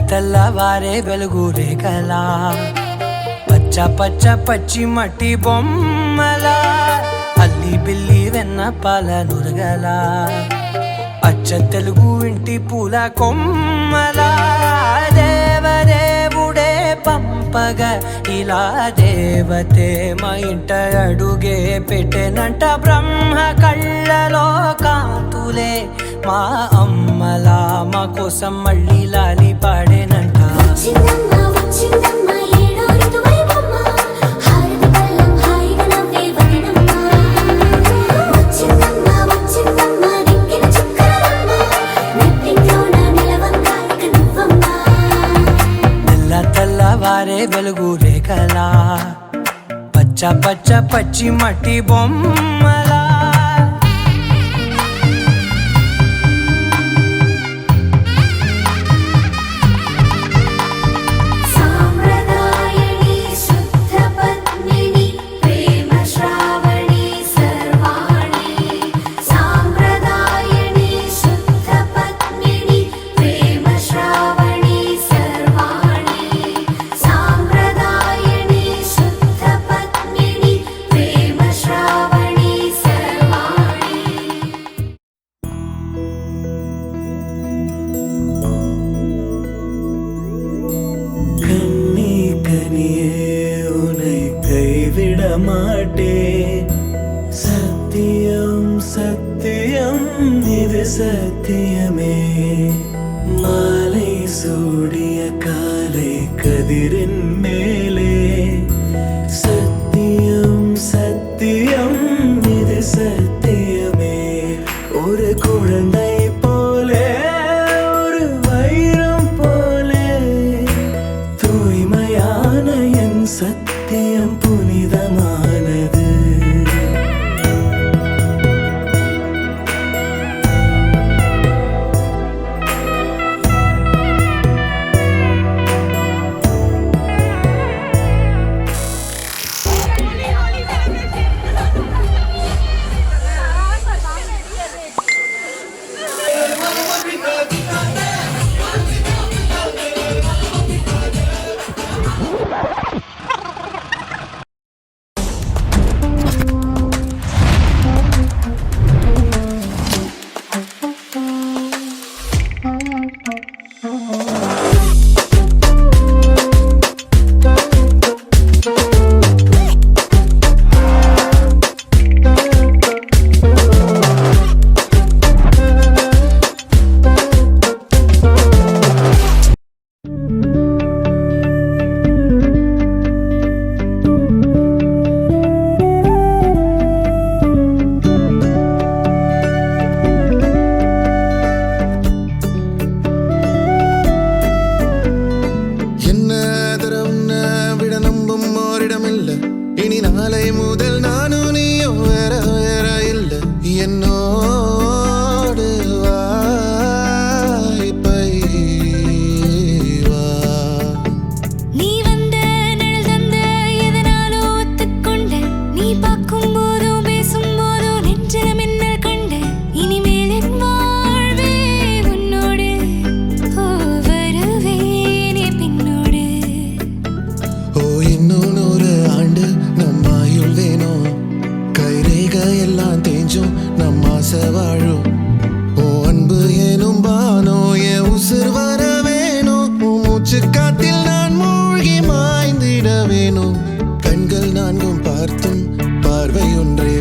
తెల్లవారే వెలుగు రేఖలా పచ్చ పచ్చ పచ్చి మట్టి బొమ్మల అల్లి బిల్లి వెన్న పాల నురగల అచ్చ తెలుగు ఇంటి పూల కొమ్మల దేవదేవుడే పంపగా ఇలా దేవతే మా ఇంట అడుగే పెట్టెనంట బ్రహ్మ కళ్ళలో కాంతులే మా అమ్మలా మా కోసం మళ్ళీ లాలి పాడేనంట. తెల్లవారే వెలుగు రేఖలా పచ్చ పచ్చ పచ్చి మట్టి బొమ్మలా சத்தியம் சத்தியம் இது சத்தியமே மாலை சூடிய காலை கதிரின் மேலே சத்தியம் சத்தியம் இது சத்தியமே ஒரு குழந்தை போலே ஒரு வைரம் போலே தூய்மையான என் சத்தியம் புனிதமானது. இனி நாளை முதல் நானும் நீயும் வேற வேற இல்ல என்னோடு வாய்ப்பை வா. நீ வந்த நிழல் தந்த எதனாலோ ஒத்துக்கொண்ட நீ பார்க்கும் போதோ பேசும் போதோ நெஞ்சில மின்னல் கண்ட இனிமேல் என் வாழ்வே உன்னோடு வருவேனே பின்னோடு. ஓ இன்னும் 100 ஆண்டு நம்ம ஆயுள் வேணும் கைரேக எல்லாம் தேஞ்சும் நம்ம ஆசை வாழும். ஓ அன்பு ஏனும் பானோ என் உசுர் வர வேணும் மூச்சு காத்தில் நான் மூழ்கி மாய்ந்திட வேணும். கண்கள் நான்கும் பார்த்தும் பார்வை ஒன்றே